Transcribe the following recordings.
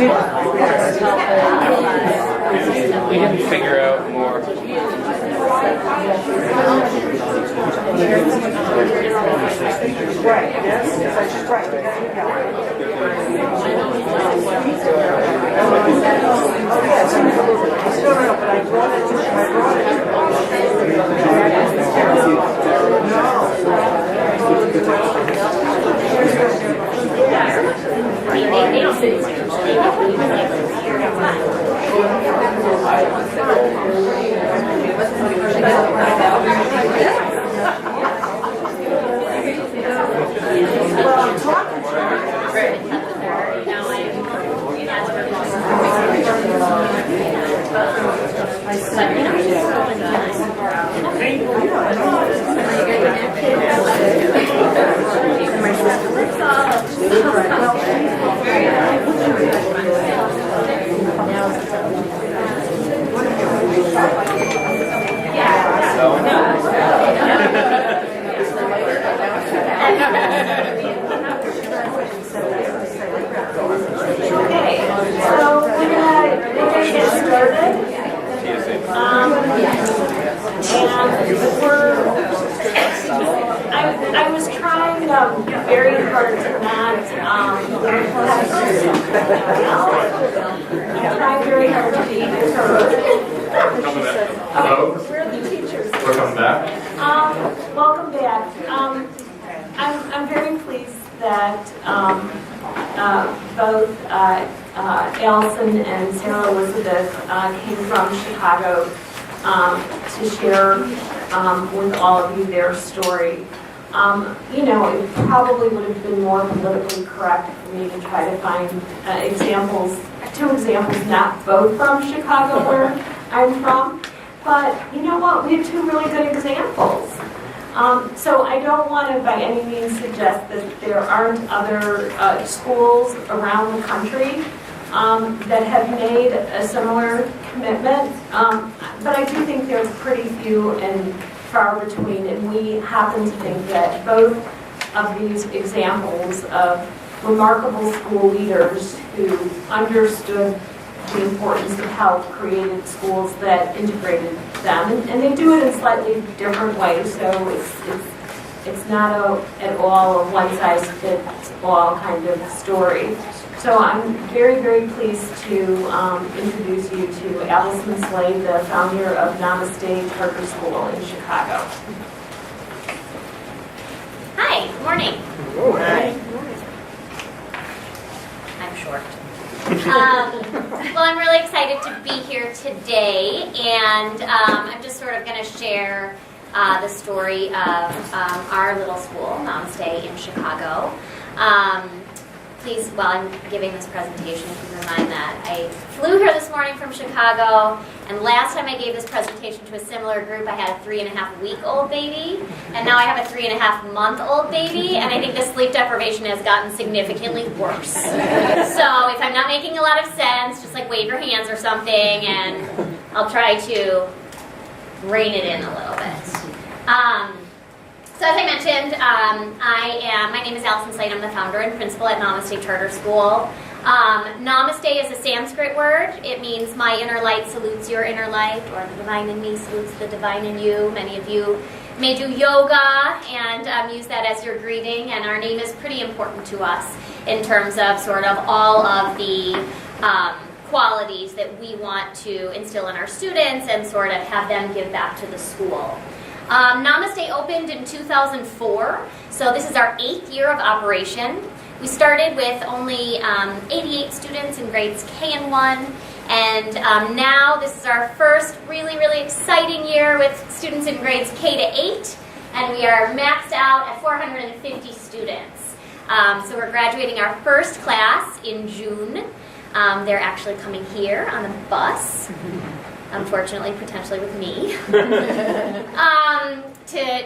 We can figure out more. Right, yes, that's right. No, but I brought it. I was trying very hard to not I'm trying very hard to be heard. Hello? Where are the teachers? We're coming back. Welcome back. I'm very pleased that both Allison and Sarah Elizabeth came from Chicago to share with all of you their story. It probably would have been more politically correct for me to try to find two examples, not both from Chicago where I'm from, but you know what, we have two really good examples. So I don't want to by any means suggest that there aren't other schools around the country that have made a similar commitment, but I do think they're pretty few and far between, and we happen to think that both of these examples of remarkable school leaders who understood the importance of health created schools that integrated them, and they do it in slightly different ways, so it's not at all a one-size-fits-all kind of story. So I'm very, very pleased to introduce you to Allison Slade, the founder of Namaste Charter School in Chicago. Hi, good morning. Hi. I'm short. Well, I'm really excited to be here today, and I'm just sort of going to share the story of our little school, Namaste, in Chicago. Please, while I'm giving this presentation, keep in mind that I flew here this morning from Chicago, and last time I gave this presentation to a similar group, I had a 3.5-week-old baby, and now I have a 3.5-month-old baby, and I think the sleep deprivation has gotten significantly worse. So if I'm not making a lot of sense, just like wave your hands or something, and I'll try to rein it in a little bit. So as I mentioned, my name is Allison Slade. I'm the founder and principal at Namaste Charter School. Namaste is a Sanskrit word. It means my inner light salutes your inner light, or the divine in me salutes the divine in you. Many of you may do yoga and use that as your greeting, and our name is pretty important to us in terms of sort of all of the qualities that we want to instill in our students and sort of have them give back to the school. Namaste opened in 2004, so this is our 8th year of operation. We started with only 88 students in grades K and 1, and now this is our first really, really exciting year with students in grades K to 8, and we are maxed out at 450 students. So we're graduating our first class in June. They're actually coming here on a bus. Unfortunately, potentially with me, to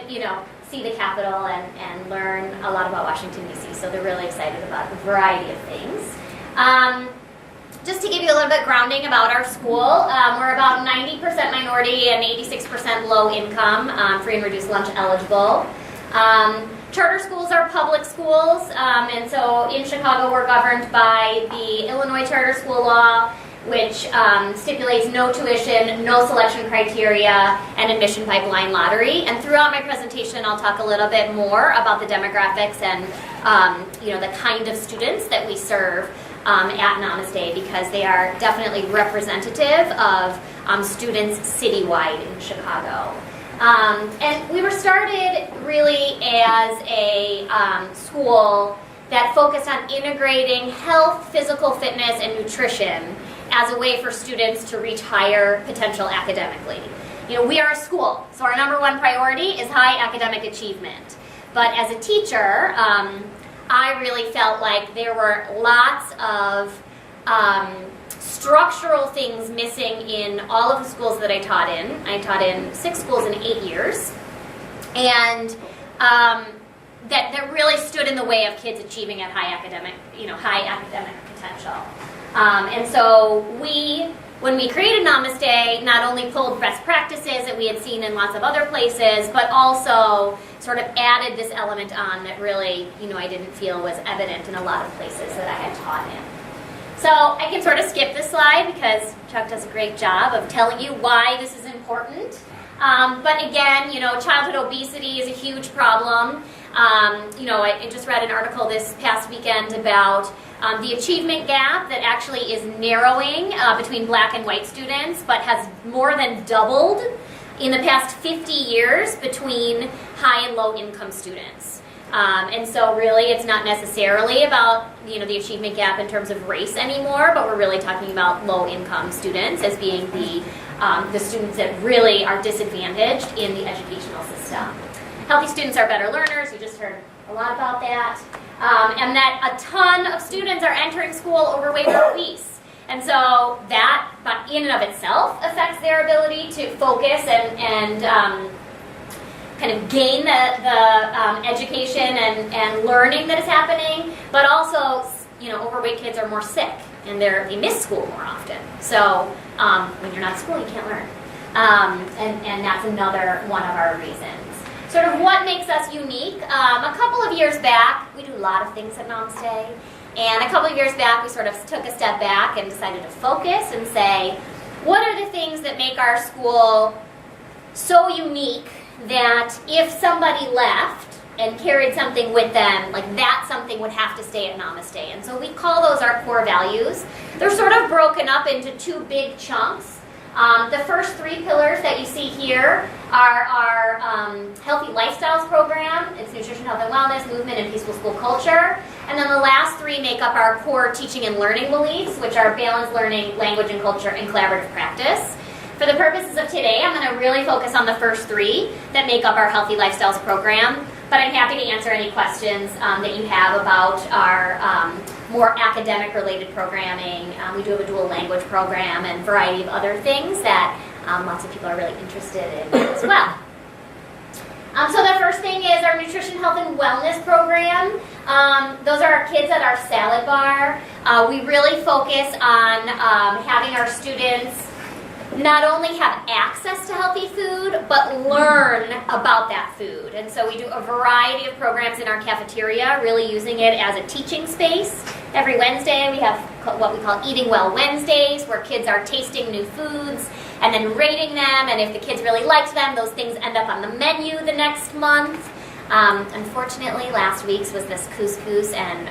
see the Capitol and learn a lot about Washington, D.C. So they're really excited about a variety of things. Just to give you a little bit grounding about our school, we're about 90% minority and 86% low income, free and reduced lunch eligible. Charter schools are public schools, and so in Chicago we're governed by the Illinois Charter School Law, which stipulates no tuition, no selection criteria, and admission by blind lottery. And throughout my presentation, I'll talk a little bit more about the demographics and the kind of students that we serve at Namaste, because they are definitely representative of students citywide in Chicago. And we were started really as a school that focused on integrating health, physical fitness, and nutrition as a way for students to reach higher potential academically. We are a school, so our number one priority is high academic achievement. But as a teacher, I really felt like there were lots of structural things missing in all of the schools that I taught in. I taught in 6 schools in 8 years, and that really stood in the way of kids achieving at high academic potential. And so when we created Namaste, not only pulled best practices that we had seen in lots of other places, but also sort of added this element on that really, I didn't feel was evident in a lot of places that I had taught in. So I can sort of skip this slide because Chuck does a great job of telling you why this is important. But again, childhood obesity is a huge problem. I just read an article this past weekend about the achievement gap that actually is narrowing between black and white students, but has more than doubled in the past 50 years between high and low income students. And so really it's not necessarily about the achievement gap in terms of race anymore, but we're really talking about low income students as being the students that really are disadvantaged in the educational system. Healthy students are better learners. You just heard a lot about that. And that a ton of students are entering school overweight or obese. And so that in and of itself affects their ability to focus and kind of gain the education and learning that is happening. But also, overweight kids are more sick and they miss school more often. So when you're not in school, you can't learn. And that's another one of our reasons. Sort of what makes us unique. A couple of years back, we do a lot of things at Namaste, and a couple of years back we sort of took a step back and decided to focus and say, what are the things that make our school so unique that if somebody left and carried something with them, like that something would have to stay at Namaste. And so we call those our core values. They're sort of broken up into 2 big chunks. The first 3 pillars that you see here are our Healthy Lifestyles program. It's nutrition, health and wellness, movement, and peaceful school culture. And then the last 3 make up our core teaching and learning beliefs, which are balanced learning, language and culture, and collaborative practice. For the purposes of today, I'm going to really focus on the first 3 that make up our Healthy Lifestyles program. But I'm happy to answer any questions that you have about our more academic-related programming. We do have a dual language program and a variety of other things that lots of people are really interested in as well. So the first thing is our nutrition, health, and wellness program. Those are our kids at our salad bar. We really focus on having our students not only have access to healthy food, but learn about that food. And so we do a variety of programs in our cafeteria, really using it as a teaching space. Every Wednesday we have what we call Eating Well Wednesdays, where kids are tasting new foods and then rating them, and if the kids really liked them, those things end up on the menu the next month. Unfortunately, last week's was this couscous and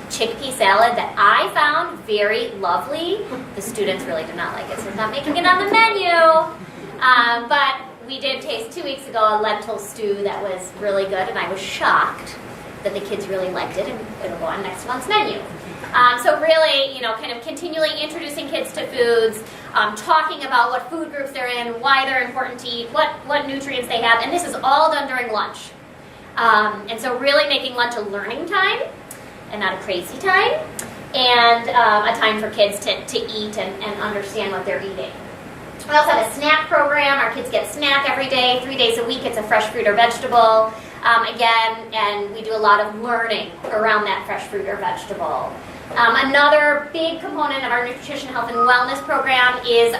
chickpea salad that I found very lovely. The students really did not like it, so it's not making it on the menu. But we did taste 2 weeks ago a lentil stew that was really good, and I was shocked that the kids really liked it, and it'll go on next month's menu. So really, kind of continually introducing kids to foods, talking about what food groups they're in, why they're important to eat, what nutrients they have, and this is all done during lunch. And so really making lunch a learning time and not a crazy time, and a time for kids to eat and understand what they're eating. We also have a snack program. Our kids get a snack every day, 3 days a week. It's a fresh fruit or vegetable. Again, and we do a lot of learning around that fresh fruit or vegetable. Another big component of our nutrition, health, and wellness program is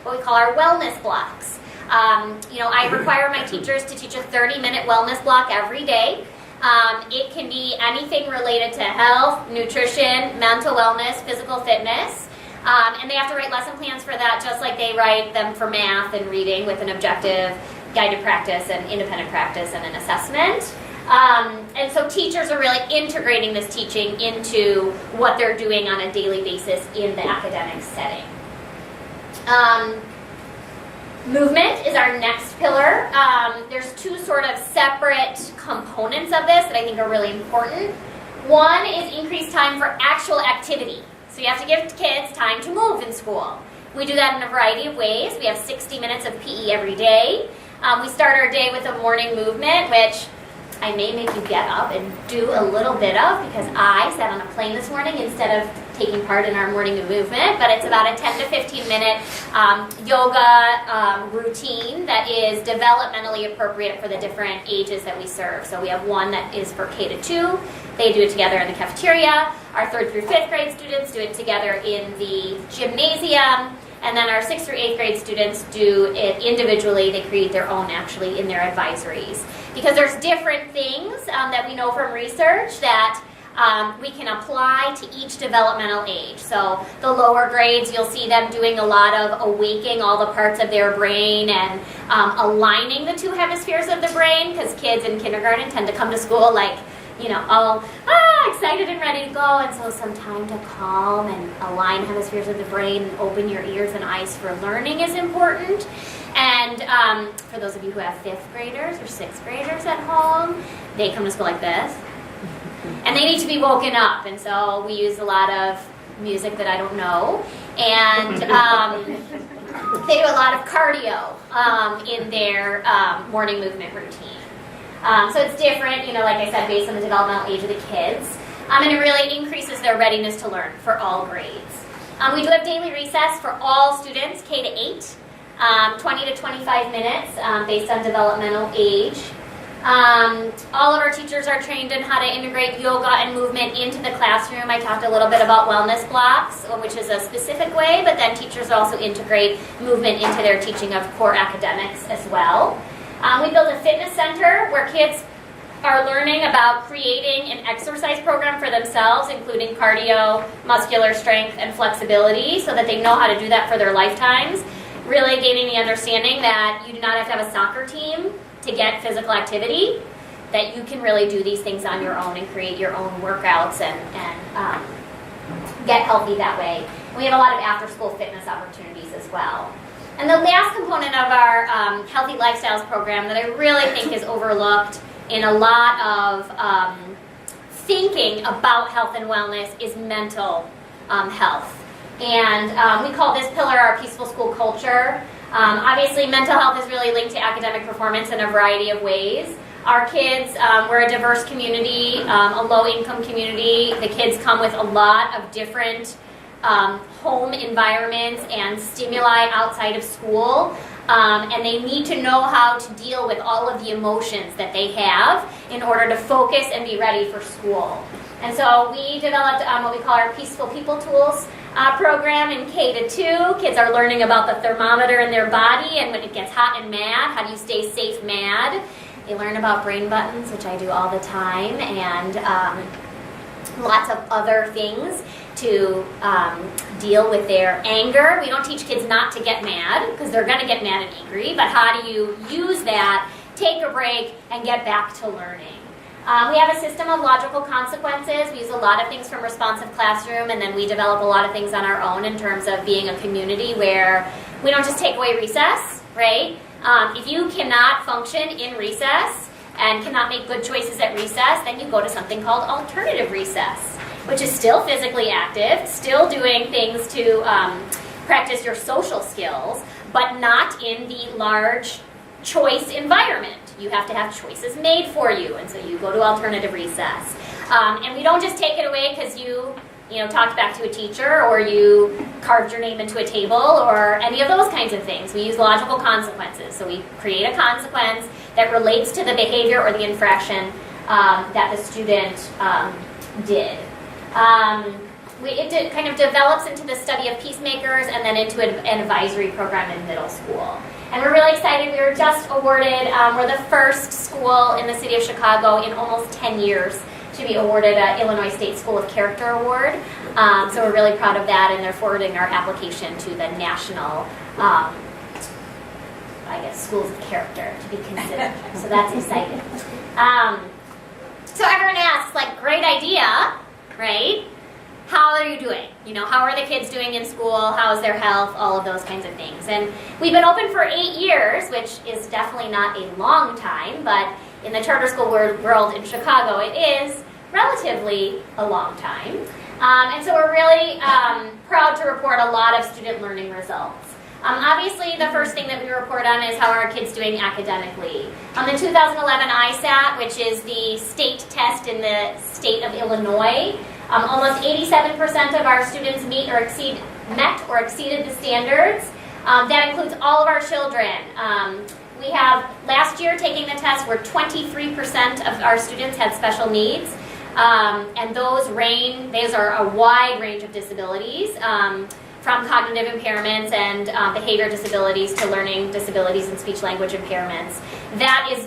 what we call our wellness blocks. I require my teachers to teach a 30-minute wellness block every day. It can be anything related to health, nutrition, mental wellness, physical fitness. And they have to write lesson plans for that just like they write them for math and reading with an objective, guided practice, and independent practice and an assessment. And so teachers are really integrating this teaching into what they're doing on a daily basis in the academic setting. Movement is our next pillar. There's two sort of separate components of this that I think are really important. One is increased time for actual activity. So you have to give kids time to move in school. We do that in a variety of ways. We have 60 minutes of PE every day. We start our day with a morning movement, which I may make you get up and do a little bit of because I sat on a plane this morning instead of taking part in our morning movement, but it's about a 10 to 15 minute yoga routine that is developmentally appropriate for the different ages that we serve. So we have one that is for K to 2. They do it together in the cafeteria. Our 3rd through 5th grade students do it together in the gymnasium. And then our 6th through 8th grade students do it individually. They create their own actually in their advisories. Because there's different things that we know from research that we can apply to each developmental age. So the lower grades, you'll see them doing a lot of awakening all the parts of their brain and aligning the two hemispheres of the brain, because kids in kindergarten tend to come to school like, all excited and ready to go, and so some time to calm and align hemispheres of the brain and open your ears and eyes for learning is important. And for those of you who have 5th graders or 6th graders at home, they come to school like this. And they need to be woken up, and so we use a lot of music that I don't know. And they do a lot of cardio in their morning movement routine. So it's different, like I said, based on the developmental age of the kids. And it really increases their readiness to learn for all grades. We do have daily recess for all students, K to 8, 20 to 25 minutes based on developmental age. All of our teachers are trained in how to integrate yoga and movement into the classroom. I talked a little bit about wellness blocks, which is a specific way, but then teachers also integrate movement into their teaching of core academics as well. We built a fitness center where kids are learning about creating an exercise program for themselves, including cardio, muscular strength, and flexibility, so that they know how to do that for their lifetimes. Really gaining the understanding that you do not have to have a soccer team to get physical activity, that you can really do these things on your own and create your own workouts and get healthy that way. And we have a lot of after-school fitness opportunities as well. And the last component of our Healthy Lifestyles program that I really think is overlooked in a lot of thinking about health and wellness is mental health. And we call this pillar our peaceful school culture. Obviously, mental health is really linked to academic performance in a variety of ways. Our kids, we're a diverse community, a low-income community. The kids come with a lot of different home environments and stimuli outside of school. And they need to know how to deal with all of the emotions that they have in order to focus and be ready for school. And so we developed what we call our Peaceful People Tools program in K to 2. Kids are learning about the thermometer in their body and when it gets hot and mad, how do you stay safe mad. They learn about brain buttons, which I do all the time, and lots of other things to deal with their anger. We don't teach kids not to get mad, because they're going to get mad and angry, but how do you use that, take a break, and get back to learning? We have a system of logical consequences. We use a lot of things from Responsive Classroom, and then we develop a lot of things on our own in terms of being a community where we don't just take away recess, right? If you cannot function in recess and cannot make good choices at recess, then you go to something called alternative recess, which is still physically active, still doing things to practice your social skills, but not in the large choice environment. You have to have choices made for you, and so you go to alternative recess. And we don't just take it away because you talked back to a teacher or you carved your name into a table or any of those kinds of things. We use logical consequences. So we create a consequence that relates to the behavior or the infraction that the student did. It kind of develops into the study of peacemakers and then into an advisory program in middle school. And we're really excited. We were just awarded, we're the first school in the city of Chicago in almost 10 years to be awarded an Illinois State School of Character Award. So we're really proud of that, and they're forwarding our application to the national, schools of character to be considered. So that's exciting. So everyone asks, like, great idea, right? How are you doing? You know, how are the kids doing in school? How's their health? All of those kinds of things. And we've been open for 8 years, which is definitely not a long time, but in the charter school world in Chicago, it is relatively a long time. And so we're really proud to report a lot of student learning results. Obviously, the first thing that we report on is how are our kids doing academically. The 2011 ISAT, which is the state test in the state of Illinois, almost 87% of our students met or exceeded the standards. That includes all of our children. We have, last year taking the test, where 23% of our students had special needs. And those are a wide range of disabilities, from cognitive impairments and behavior disabilities to learning disabilities and speech-language impairments. That is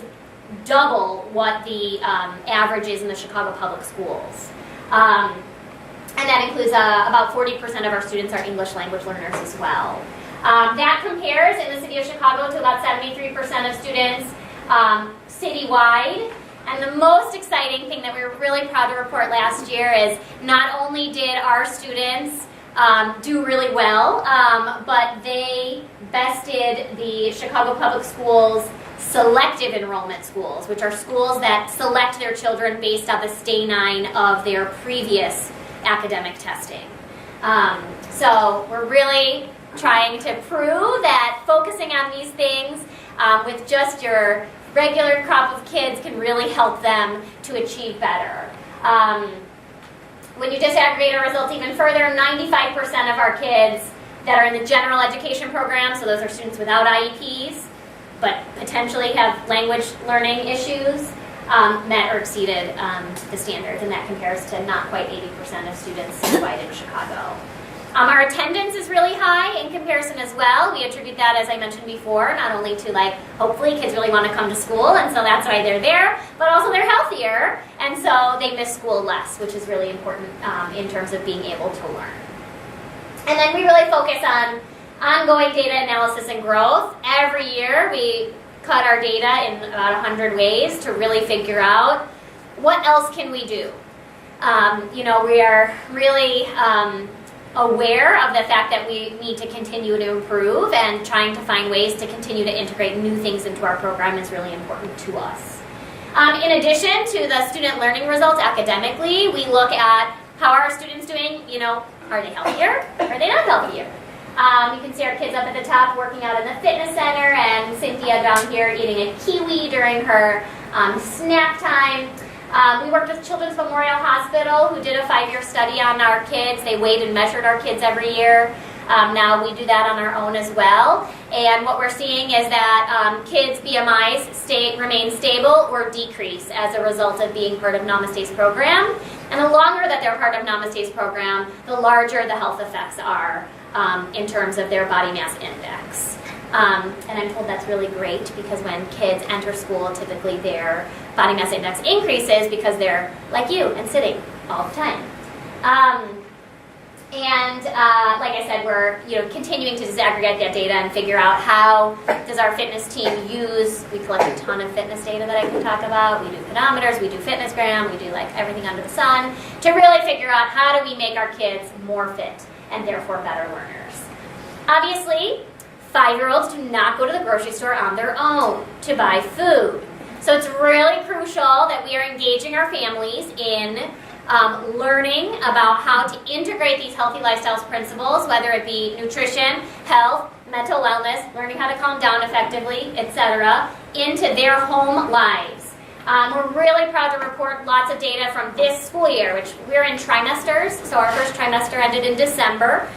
double what the average is in the Chicago Public Schools. And that includes about 40% of our students are English language learners as well. That compares in the city of Chicago to about 73% of students citywide. And the most exciting thing that we were really proud to report last year is not only did our students do really well, but they bested the Chicago Public Schools selective enrollment schools, which are schools that select their children based on the stay 9 of their previous academic testing. So we're really trying to prove that focusing on these things with just your regular crop of kids can really help them to achieve better. When you disaggregate our results even further, 95% of our kids that are in the general education program, so those are students without IEPs, but potentially have language learning issues, met or exceeded the standards, and that compares to not quite 80% of students citywide in Chicago. Our attendance is really high in comparison as well. We attribute that, as I mentioned before, not only to, like, hopefully kids really want to come to school, and so that's why they're there, but also they're healthier, and so they miss school less, which is really important in terms of being able to learn. And then we really focus on ongoing data analysis and growth. Every year we cut our data in about 100 ways to really figure out what else can we do. We are really aware of the fact that we need to continue to improve, and trying to find ways to continue to integrate new things into our program is really important to us. In addition to the student learning results academically, we look at how are our students doing. Are they healthier? Are they not healthier? You can see our kids up at the top working out in the fitness center, and Cynthia down here eating a kiwi during her snack time. We worked with Children's Memorial Hospital, who did a 5-year study on our kids. They weighed and measured our kids every year. Now we do that on our own as well. And what we're seeing is that kids' BMIs remain stable or decrease as a result of being part of Namaste's program. And the longer that they're part of Namaste's program, the larger the health effects are in terms of their body mass index. And I'm told that's really great, because when kids enter school, typically their body mass index increases because they're like you and sitting all the time. Like I said, we're continuing to disaggregate that data and figure out how does our fitness team use. We collect a ton of fitness data that I can talk about. We do pedometers, we do FitnessGram, we do everything under the sun to really figure out how do we make our kids more fit and therefore better learners. Obviously, 5-year-olds do not go to the grocery store on their own to buy food. So it's really crucial that we are engaging our families in learning about how to integrate these healthy lifestyles principles, whether it be nutrition, health, mental wellness, learning how to calm down effectively, etc., into their home lives. We're really proud to report lots of data from this school year, which we're in trimesters, so our first trimester ended in December.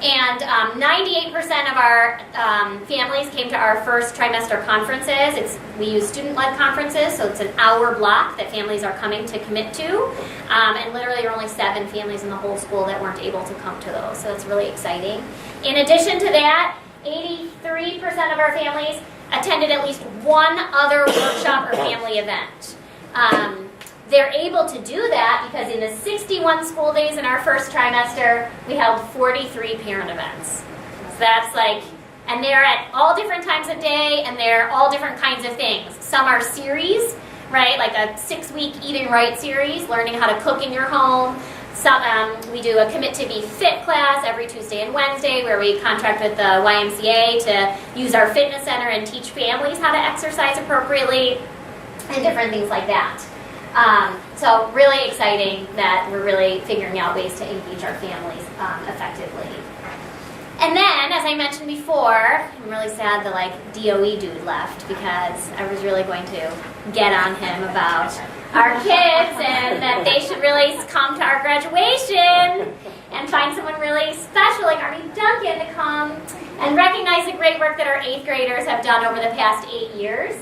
And 98% of our families came to our first trimester conferences. We use student-led conferences, so it's an hour block that families are coming to commit to. And literally there are only 7 families in the whole school that weren't able to come to those, so that's really exciting. In addition to that, 83% of our families attended at least one other workshop or family event. They're able to do that because in the 61 school days in our first trimester, we held 43 parent events. So that's like, and they're at all different times of day, and they're all different kinds of things. Some are series, right, like a 6-week Eat and Write series, learning how to cook in your home. We do a Commit to Be Fit class every Tuesday and Wednesday where we contract with the YMCA to use our fitness center and teach families how to exercise appropriately and different things like that. So really exciting that we're really figuring out ways to engage our families effectively. And then, as I mentioned before, I'm really sad the DOE dude left because I was really going to get on him about our kids and that they should really come to our graduation and find someone really special like Arnie Duncan to come and recognize the great work that our 8th graders have done over the past 8 years.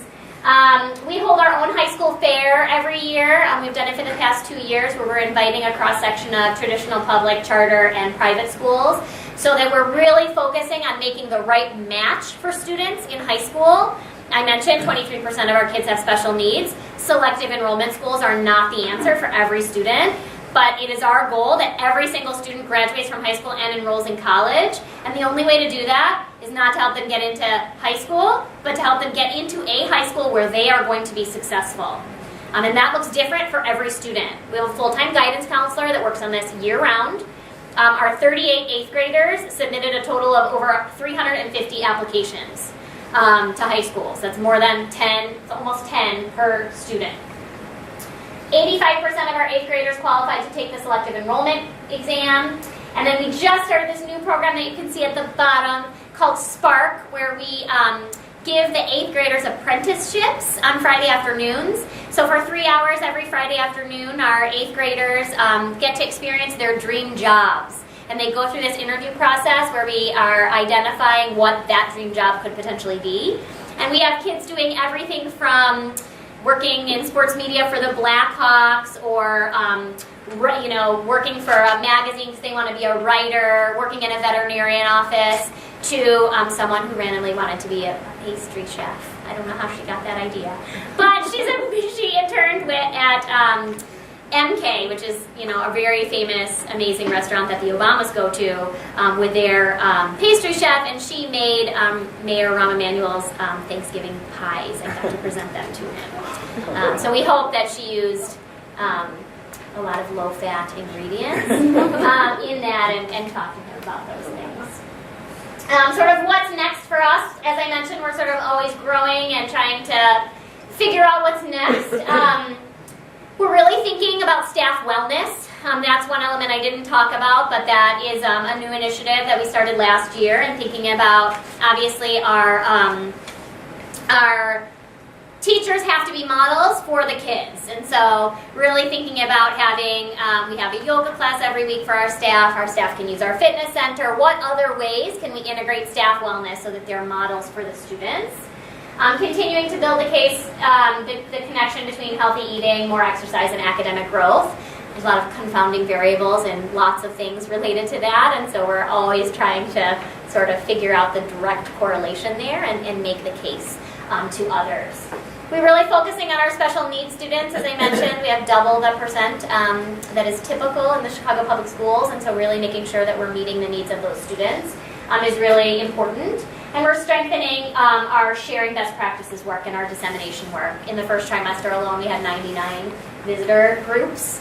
We hold our own high school fair every year. We've done it for the past 2 years where we're inviting a cross-section of traditional public, charter, and private schools so that we're really focusing on making the right match for students in high school. I mentioned 23% of our kids have special needs. Selective enrollment schools are not the answer for every student, but it is our goal that every single student graduates from high school and enrolls in college. And the only way to do that is not to help them get into high school, but to help them get into a high school where they are going to be successful. And that looks different for every student. We have a full-time guidance counselor that works on this year-round. Our 38 8th graders submitted a total of over 350 applications to high schools. That's more than 10, almost 10 per student. 85% of our 8th graders qualified to take the selective enrollment exam. And then we just started this new program that you can see at the bottom called Spark, where we give the 8th graders apprenticeships on Friday afternoons. So for 3 hours every Friday afternoon, our 8th graders get to experience their dream jobs. And they go through this interview process where we are identifying what that dream job could potentially be. And we have kids doing everything from working in sports media for the Blackhawks or working for a magazine because they want to be a writer, working in a veterinarian office, to someone who randomly wanted to be a pastry chef. I don't know how she got that idea. But she interned at MK, which is a very famous, amazing restaurant that the Obamas go to with their pastry chef, and she made Mayor Rahm Emanuel's Thanksgiving pies and got to present them to him. So we hope that she used a lot of low-fat ingredients in that and talked to him about those things. Sort of what's next for us, as I mentioned, we're sort of always growing and trying to figure out what's next. We're really thinking about staff wellness. That's one element I didn't talk about, but that is a new initiative that we started last year, and thinking about, obviously, our teachers have to be models for the kids. And so really thinking about having, we have a yoga class every week for our staff can use our fitness center. What other ways can we integrate staff wellness so that they're models for the students? Continuing to build the case, the connection between healthy eating, more exercise, and academic growth. There's a lot of confounding variables and lots of things related to that, and so we're always trying to sort of figure out the direct correlation there and make the case to others. We're really focusing on our special needs students. As I mentioned, we have double the percent that is typical in the Chicago Public Schools, and so really making sure that we're meeting the needs of those students is really important. And we're strengthening our sharing best practices work and our dissemination work. In the first trimester alone, we had 99 visitor groups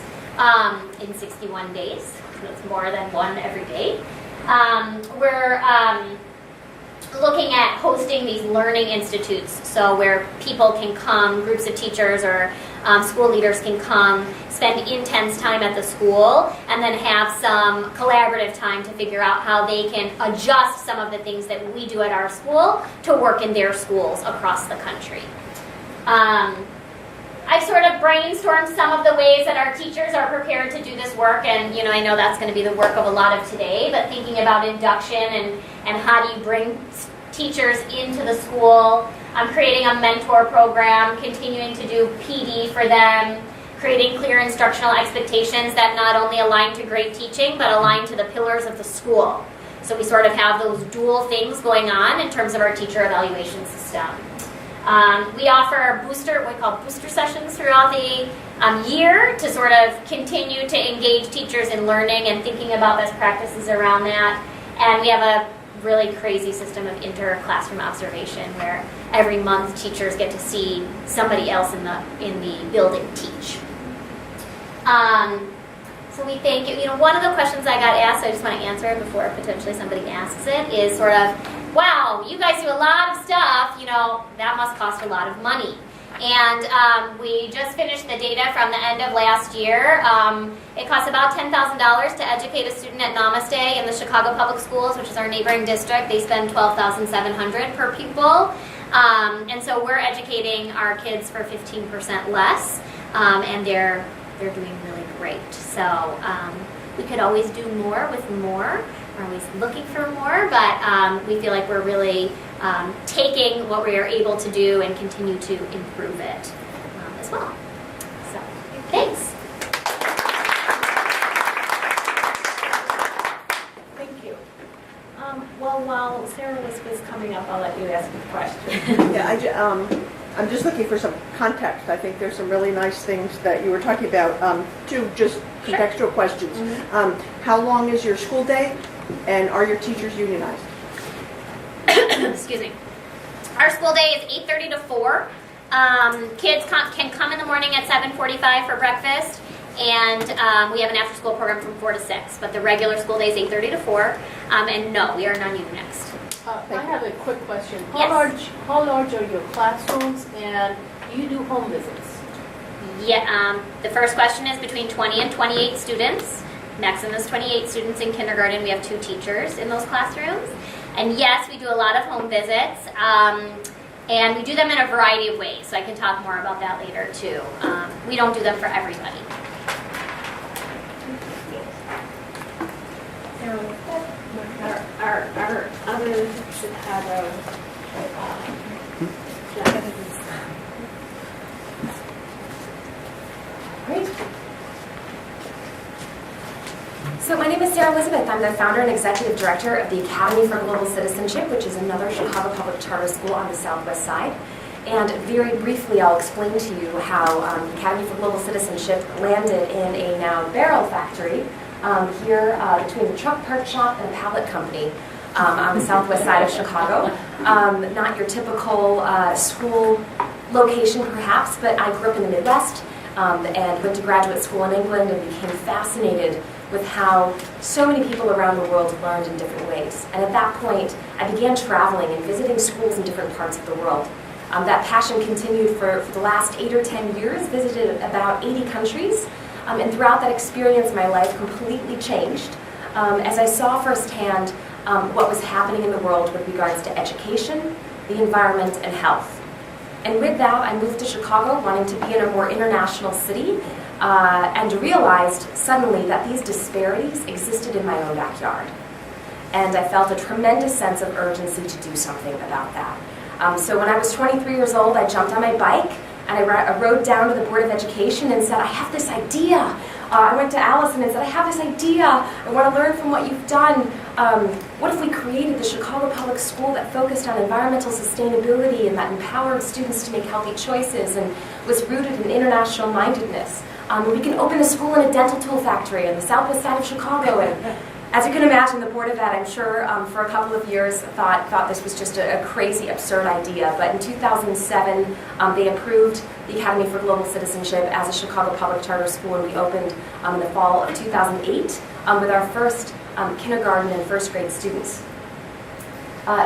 in 61 days. So it's more than one every day. We're looking at hosting these learning institutes, so where people can come, groups of teachers or school leaders can come, spend intense time at the school, and then have some collaborative time to figure out how they can adjust some of the things that we do at our school to work in their schools across the country. I've sort of brainstormed some of the ways that our teachers are prepared to do this work, and I know that's going to be the work of a lot of today, but thinking about induction and how do you bring teachers into the school. I'm creating a mentor program, continuing to do PD for them, creating clear instructional expectations that not only align to great teaching, but align to the pillars of the school. So we sort of have those dual things going on in terms of our teacher evaluation system. We offer what we call booster sessions throughout the year to sort of continue to engage teachers in learning and thinking about best practices around that. And we have a really crazy system of inter-classroom observation where every month teachers get to see somebody else in the building teach. So we think, one of the questions I got asked, I just want to answer it before potentially somebody asks it, is sort of, wow, you guys do a lot of stuff, that must cost a lot of money. And we just finished the data from the end of last year. It costs about $10,000 to educate a student at Namaste in the Chicago Public Schools, which is our neighboring district. They spend $12,700 per pupil. And so we're educating our kids for 15% less, and they're doing really great. So we could always do more with more. We're always looking for more, but we feel like we're really taking what we are able to do and continue to improve it as well. So, thanks. Thank you. Well, while Sarah was coming up, I'll let you ask a question. Yeah, I'm just looking for some context. I think there's some really nice things that you were talking about. Two just contextual questions. Mm-hmm. How long is your school day, and are your teachers unionized? Excuse me. Our school day is 8:30 to 4. Kids can come in the morning at 7:45 for breakfast, and we have an after-school program from 4 to 6. But the regular school day is 8:30 to 4. And no, we are non-unionized. I have a quick question. Yes. How large are your classrooms, and do you do home visits? Yeah. The first question is between 20 and 28 students. Maximum is 28 students in kindergarten. We have 2 teachers in those classrooms. And yes, we do a lot of home visits, and we do them in a variety of ways, so I can talk more about that later too. We don't do them for everybody. Our other Chicago Great. So my name is Sarah Elizabeth. I'm the founder and executive director of the Academy for Global Citizenship, which is another Chicago public charter school on the southwest side. And very briefly, I'll explain to you how the Academy for Global Citizenship landed in a now barrel factory here between the truck park shop and a pallet company on the southwest side of Chicago. Not your typical school location, perhaps, but I grew up in the Midwest and went to graduate school in England and became fascinated with how so many people around the world learned in different ways. And at that point, I began traveling and visiting schools in different parts of the world. That passion continued for the last 8 or 10 years, visited about 80 countries, and throughout that experience, my life completely changed as I saw firsthand what was happening in the world with regards to education, the environment, and health. And with that, I moved to Chicago, wanting to be in a more international city, and realized suddenly that these disparities existed in my own backyard. And I felt a tremendous sense of urgency to do something about that. So when I was 23 years old, I jumped on my bike and I rode down to the Board of Education and said, I have this idea. I went to Allison and said, I have this idea. I want to learn from what you've done. What if we created the Chicago Public School that focused on environmental sustainability and that empowered students to make healthy choices and was rooted in international mindedness? We can open a school in a dental tool factory on the southwest side of Chicago. And as you can imagine, the Board of Ed, I'm sure, for a couple of years thought this was just a crazy, absurd idea. But in 2007, they approved the Academy for Global Citizenship as a Chicago public charter school, and we opened in the fall of 2008 with our first kindergarten and first grade students.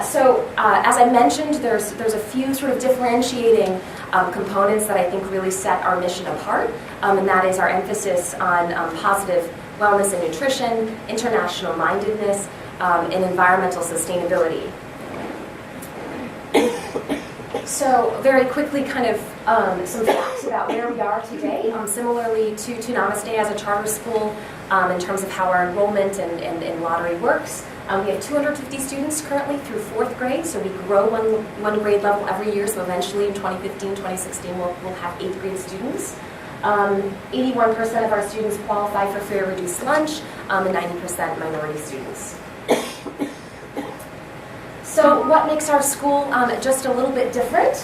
So as I mentioned, there's a few sort of differentiating components that I think really set our mission apart, and that is our emphasis on positive wellness and nutrition, international mindedness, and environmental sustainability. So very quickly, kind of some facts about where we are today. Similarly to Namaste as a charter school, in terms of how our enrollment and lottery works. We have 250 students currently through 4th grade, so we grow one grade level every year, so eventually in 2015, 2016, we'll have 8th grade students. 81% of our students qualify for free or reduced lunch, and 90% minority students. So what makes our school just a little bit different?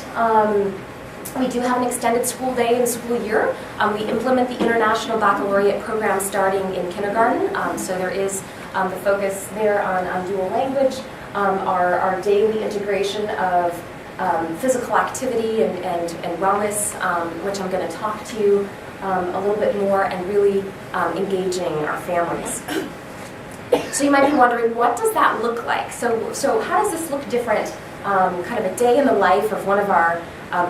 We do have an extended school day and school year. We implement the International Baccalaureate program starting in kindergarten. So there is the focus there on dual language, our daily integration of physical activity and wellness, which I'm going to talk to you a little bit more, and really engaging our families. So you might be wondering, what does that look like? So how does this look different, kind of a day in the life of one of our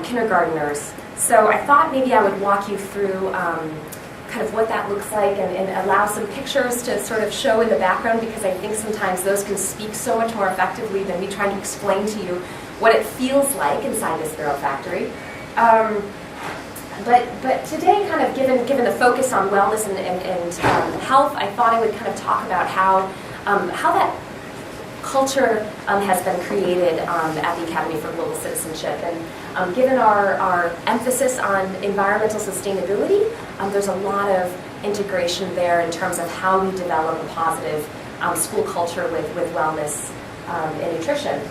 kindergartners? So I thought maybe I would walk you through kind of what that looks like, and allow some pictures to sort of show in the background, because I think sometimes those can speak so much more effectively than me trying to explain to you what it feels like inside this Sparrow Factory. But today, kind of given the focus on wellness and health, I thought I would kind of talk about how that culture has been created at the Academy for Global Citizenship. And given our emphasis on environmental sustainability, there's a lot of integration there in terms of how we develop a positive school culture with wellness and nutrition.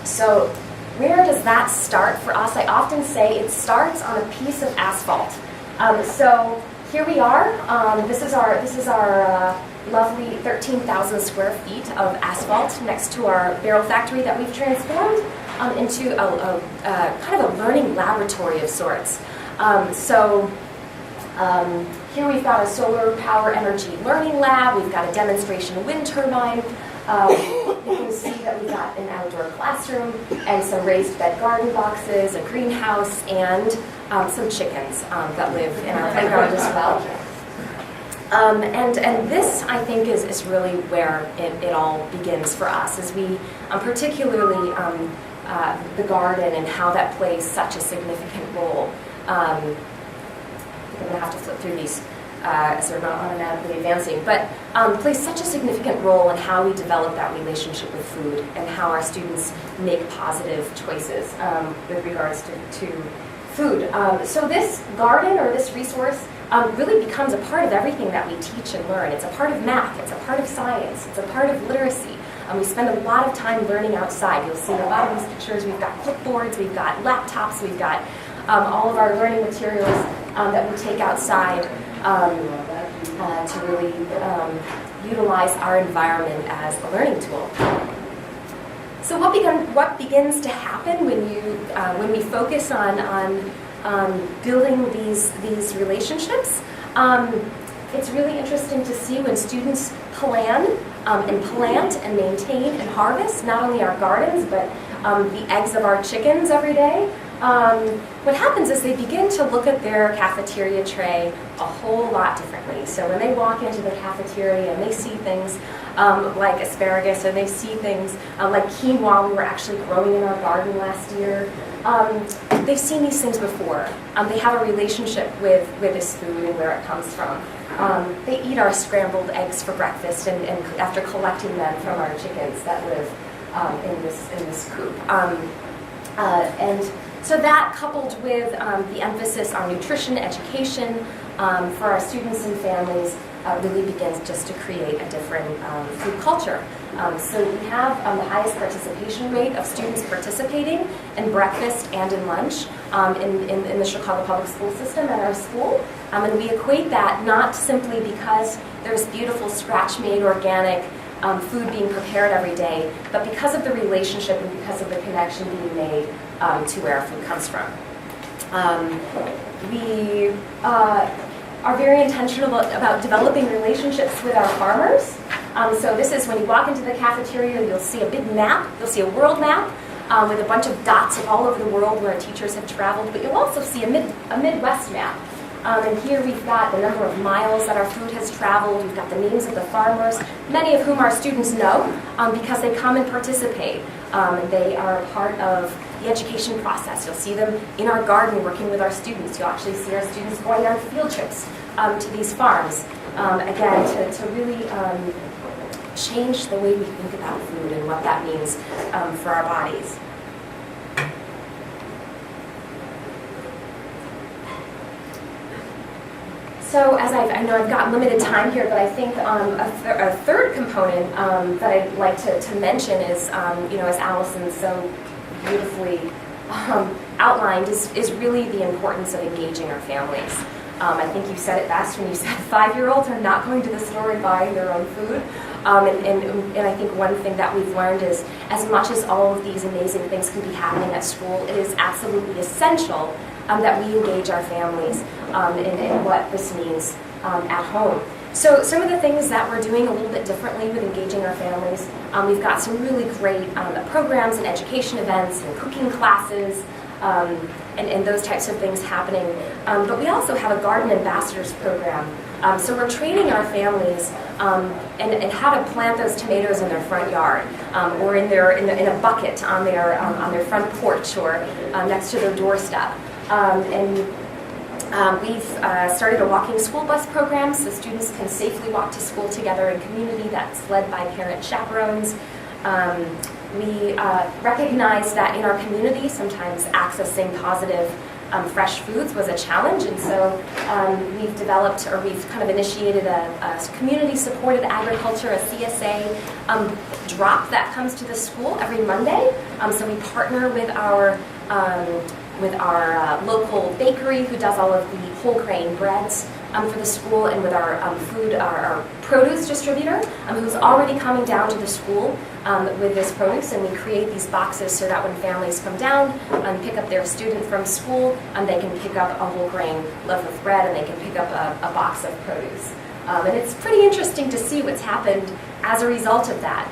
So where does that start for us? I often say it starts on a piece of asphalt. So here we are. This is our lovely 13,000 square feet of asphalt next to our barrel factory that we've transformed into a kind of a learning laboratory of sorts. Here we've got a solar power energy learning lab. We've got a demonstration wind turbine. You can see that we've got an outdoor classroom and some raised bed garden boxes, a greenhouse, and some chickens that live in our playground as well. And this, I think, is really where it all begins for us, as we, particularly the garden and how that plays such a significant role. I think I'm going to have to flip through these as they're not automatically advancing, but plays such a significant role in how we develop that relationship with food and how our students make positive choices with regards to food. So this garden, or this resource, really becomes a part of everything that we teach and learn. It's a part of math, it's a part of science, it's a part of literacy. We spend a lot of time learning outside. You'll see in a lot of these pictures, we've got clipboards, we've got laptops, we've got all of our learning materials that we take outside to really utilize our environment as a learning tool. So what begins to happen when we focus on building these relationships? It's really interesting to see when students plan and plant and maintain and harvest not only our gardens, but the eggs of our chickens every day. What happens is they begin to look at their cafeteria tray a whole lot differently. So when they walk into the cafeteria and they see things like asparagus, or they see things like quinoa we were actually growing in our garden last year, they've seen these things before. They have a relationship with this food and where it comes from. They eat our scrambled eggs for breakfast, and after collecting them from our chickens that live in this coop. And so that, coupled with the emphasis on nutrition education for our students and families, really begins just to create a different food culture. So we have the highest participation rate of students participating in breakfast and in lunch in the Chicago Public School System at our school. And we equate that not simply because there's beautiful scratch-made organic food being prepared every day, but because of the relationship and because of the connection being made to where our food comes from. We are very intentional about developing relationships with our farmers. So this is when you walk into the cafeteria, you'll see a big map, you'll see a world map with a bunch of dots of all over the world where our teachers have traveled, but you'll also see a Midwest map. And here we've got the number of miles that our food has traveled. We've got the names of the farmers, many of whom our students know because they come and participate. They are a part of the education process. You'll see them in our garden working with our students. You'll actually see our students going on field trips to these farms. Again, to really change the way we think about food and what that means for our bodies. So as I know I've got limited time here, but I think a third component that I'd like to mention is, as Allison so beautifully outlined, is really the importance of engaging our families. I think you said it best when you said 5-year-olds are not going to the store and buying their own food. And I think one thing that we've learned is, as much as all of these amazing things can be happening at school, it is absolutely essential that we engage our families in what this means at home. So some of the things that we're doing a little bit differently with engaging our families, we've got some really great programs and education events and cooking classes, and those types of things happening. But we also have a Garden Ambassadors program. So we're training our families and how to plant those tomatoes in their front yard, or in a bucket on their front porch, or next to their doorstep. We've started a walking school bus program so students can safely walk to school together in community that's led by parent chaperones. We recognize that in our community, sometimes accessing positive fresh foods was a challenge, and so we've developed, or we've kind of initiated a community-supported agriculture, a CSA drop that comes to the school every Monday. So we partner with our local bakery who does all of the whole grain breads for the school, and with our our produce distributor who's already coming down to the school with this produce, and we create these boxes so that when families come down and pick up their student from school, they can pick up a whole grain loaf of bread, and they can pick up a box of produce. And it's pretty interesting to see what's happened as a result of that.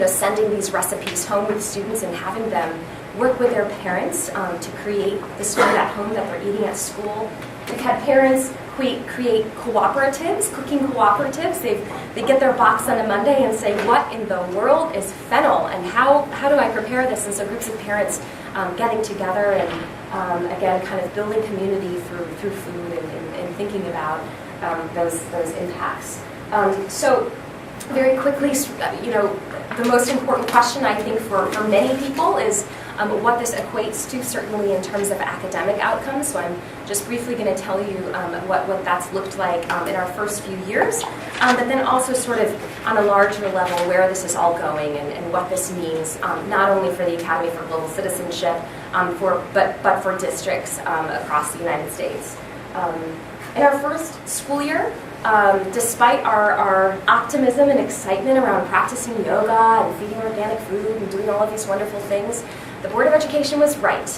Sending these recipes home with students and having them work with their parents to create this food at home that they're eating at school. We've had parents create cooperatives, cooking cooperatives. They get their box on a Monday and say, what in the world is fennel, and how do I prepare this? And so groups of parents getting together and again kind of building community through food and thinking about those impacts. So very quickly, the most important question I think for many people is what this equates to, certainly in terms of academic outcomes. So I'm just briefly going to tell you what that's looked like in our first few years, but then also sort of on a larger level where this is all going and what this means, not only for the Academy for Global Citizenship, but for districts across the United States. In our first school year, despite our optimism and excitement around practicing yoga and feeding organic food and doing all of these wonderful things, the Board of Education was right.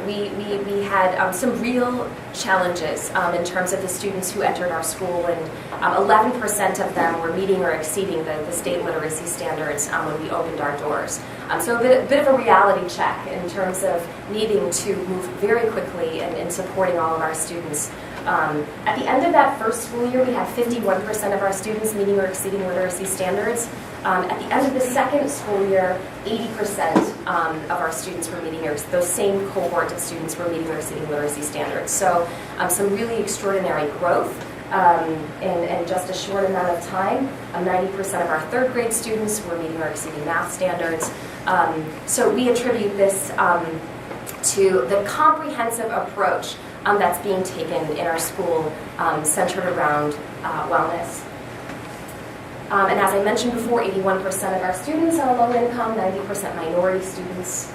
We had some real challenges in terms of the students who entered our school, and 11% of them were meeting or exceeding the state literacy standards when we opened our doors. So a bit of a reality check in terms of needing to move very quickly in supporting all of our students. At the end of that first school year, we had 51% of our students meeting or exceeding literacy standards. At the end of the second school year, 80% of our students were meeting, or those same cohort of students were meeting or exceeding literacy standards. So some really extraordinary growth in just a short amount of time. 90% of our third grade students were meeting or exceeding math standards. So we attribute this to the comprehensive approach that's being taken in our school, centered around wellness. And as I mentioned before, 81% of our students are low income, 90% minority students.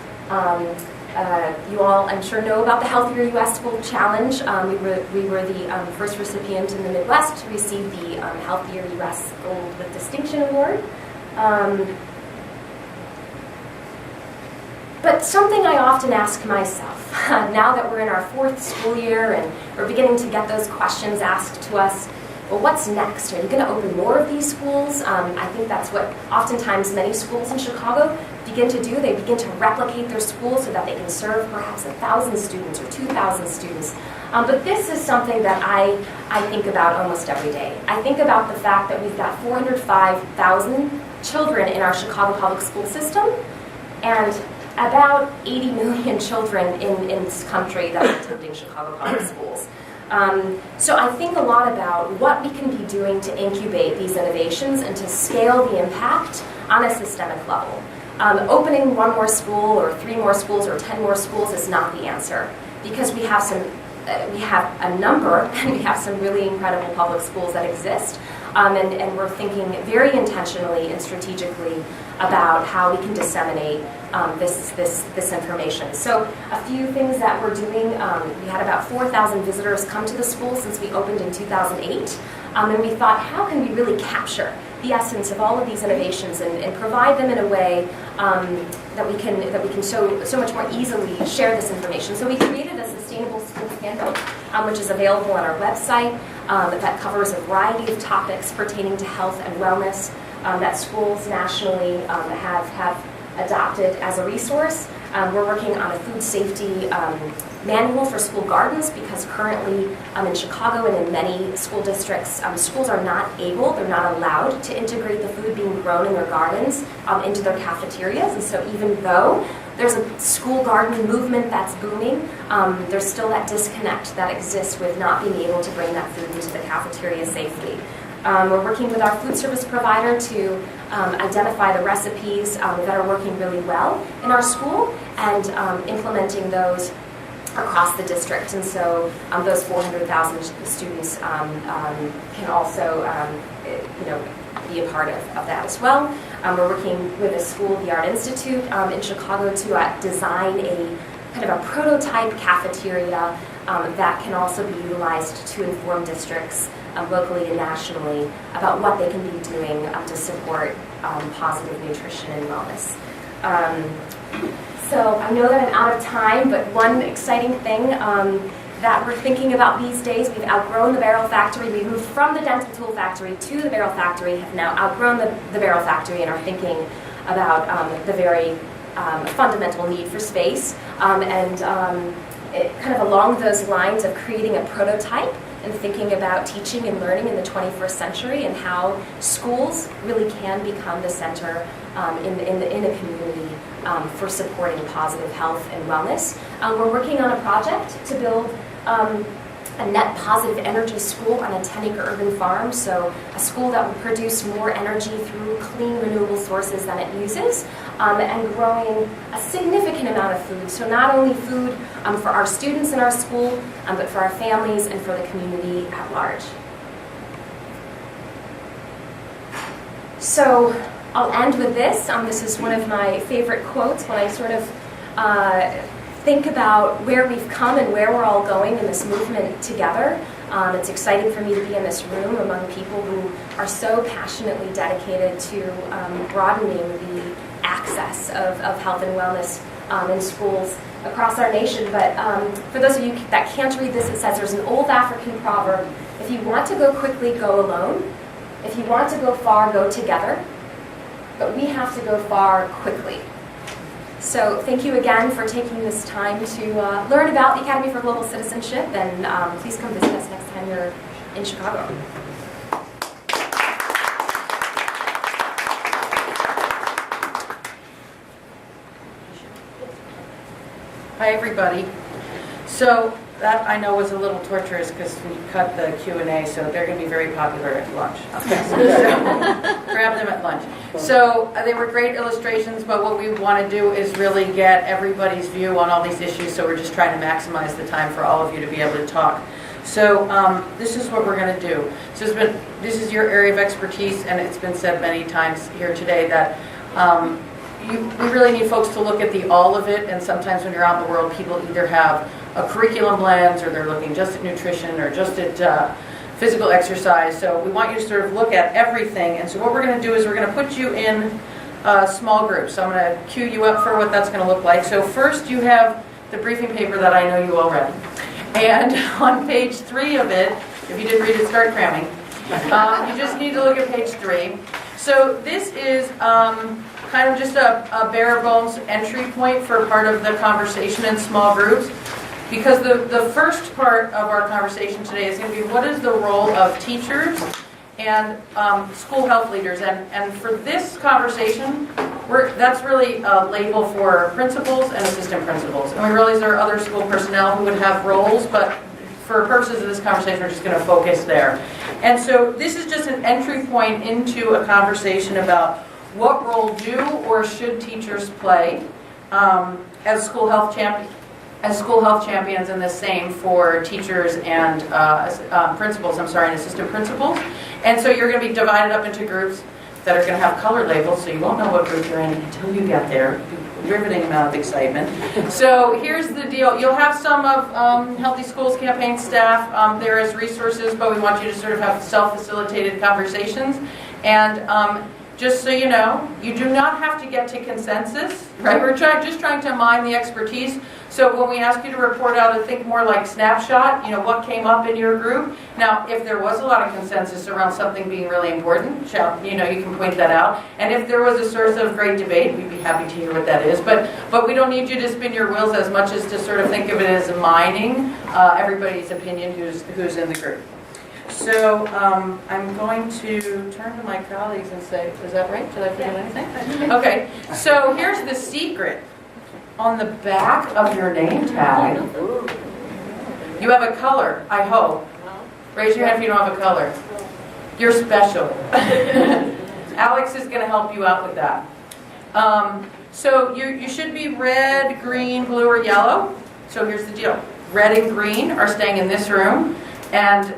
You all, I'm sure, know about the Healthier U.S. School Challenge. We were the first recipient in the Midwest to receive the Healthier U.S. Gold with Distinction Award. But something I often ask myself, now that we're in our fourth school year and we're beginning to get those questions asked to us, well, what's next? Are you going to open more of these schools? I think that's what oftentimes many schools in Chicago begin to do. They begin to replicate their schools so that they can serve perhaps 1,000 students or 2,000 students. But this is something that I think about almost every day. I think about the fact that we've got 405,000 children in our Chicago public school system, and about 80 million children in this country that are attending Chicago public schools. So I think a lot about what we can be doing to incubate these innovations and to scale the impact on a systemic level. Opening one more school or 3 more schools or 10 more schools is not the answer, because we have some we have a number, and we have some really incredible public schools that exist. And we're thinking very intentionally and strategically about how we can disseminate this information. So a few things that we're doing, we had about 4,000 visitors come to the school since we opened in 2008. And we thought, how can we really capture the essence of all of these innovations and provide them in a way that we can so much more easily share this information. So we created a sustainable school handbook, which is available on our website, that covers a variety of topics pertaining to health and wellness that schools nationally have adopted as a resource. We're working on a food safety manual for school gardens because currently in Chicago and in many school districts, schools are not able, they're not allowed to integrate the food being grown in their gardens into their cafeterias. And so even though there's a school garden movement that's booming, there's still that disconnect that exists with not being able to bring that food into the cafeteria safely. We're working with our food service provider to identify the recipes that are working really well in our school and implementing those across the district. And so those 400,000 students can also be a part of that as well. We're working with a school, the Art Institute in Chicago, to design a kind of a prototype cafeteria that can also be utilized to inform districts locally and nationally about what they can be doing to support positive nutrition and wellness. So I know that I'm out of time, but one exciting thing that we're thinking about these days, we've outgrown the barrel factory. We moved from the dental tool factory to the barrel factory, have now outgrown the barrel factory and are thinking about the very fundamental need for space. And kind of along those lines of creating a prototype and thinking about teaching and learning in the 21st century and how schools really can become the center in a community for supporting positive health and wellness. We're working on a project to build a net positive energy school on a 10-acre urban farm, so a school that will produce more energy through clean, renewable sources than it uses, and growing a significant amount of food. So not only food for our students in our school, but for our families and for the community at large. So I'll end with this. This is one of my favorite quotes when I sort of think about where we've come and where we're all going in this movement together. It's exciting for me to be in this room among people who are so passionately dedicated to broadening the access of health and wellness in schools across our nation. But for those of you that can't read this, it says there's an old African proverb: if you want to go quickly, go alone. If you want to go far, go together. But we have to go far quickly. So thank you again for taking this time to learn about the Academy for Global Citizenship, and please come visit us next time you're in Chicago. Hi, everybody. So that I know was a little torturous because we cut the Q&A, so they're going to be very popular at lunch. Okay. So grab them at lunch. So they were great illustrations, but what we want to do is really get everybody's view on all these issues, so we're just trying to maximize the time for all of you to be able to talk. So this is what we're going to do. So this is your area of expertise, and it's been said many times here today that we really need folks to look at the all of it, and sometimes when you're out in the world, people either have a curriculum lens, or they're looking just at nutrition, or just at physical exercise. So we want you to sort of look at everything. And so what we're going to do is we're going to put you in small groups. So I'm going to cue you up for what that's going to look like. So first you have the briefing paper that I know you all read. And on page 3 of it, if you didn't read it, start cramming. You just need to look at page 3. So this is kind of just a bare bones entry point for part of the conversation in small groups. Because the first part of our conversation today is going to be what is the role of teachers and school health leaders. And for this conversation, that's really a label for principals and assistant principals. And we realize there are other school personnel who would have roles, but for purposes of this conversation, we're just going to focus there. And so this is just an entry point into a conversation about what role do or should teachers play as school health champions. as school health champions, and the same for teachers and principals, and assistant principals. And so you're going to be divided up into groups that are going to have color labels, so you won't know what group you're in until you get there. Riveting amount of excitement. So here's the deal. You'll have some of Healthy Schools campaign staff there as resources, but we want you to sort of have self-facilitated conversations. And just so you know, you do not have to get to consensus, right? We're just trying to mine the expertise. So when we ask you to report out, think more like snapshot, what came up in your group. Now, if there was a lot of consensus around something being really important, you can point that out. And if there was a source of great debate, we'd be happy to hear what that is. But we don't need you to spin your wheels as much as to sort of think of it as mining everybody's opinion who's in the group. So I'm going to turn to my colleagues and say, is that right? Did I forget anything? Okay, so here's the secret. On the back of your name tag, you have a color, I hope. Raise your hand if you don't have a color. You're special. Alex is going to help you out with that. So you should be red, green, blue, or yellow. So here's the deal. Red and green are staying in this room. And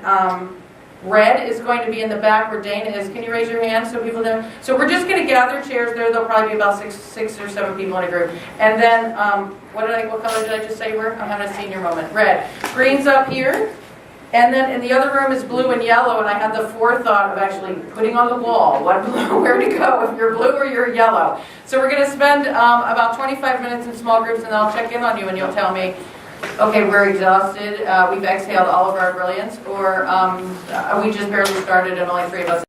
red is going to be in the back where Dana is. Can you raise your hand so people know? So we're just going to gather chairs there. There'll probably be about six or seven people in a group. And then, what color did I just say you were? I'm having a senior moment. Red. Green's up here. And then in the other room is blue and yellow. And I had the forethought of actually putting on the wall where to go if you're blue or you're yellow. So we're going to spend about 25 minutes in small groups, and I'll check in on you and you'll tell me, okay, we're exhausted, we've exhaled all of our brilliance, or we just barely started and only 3 of us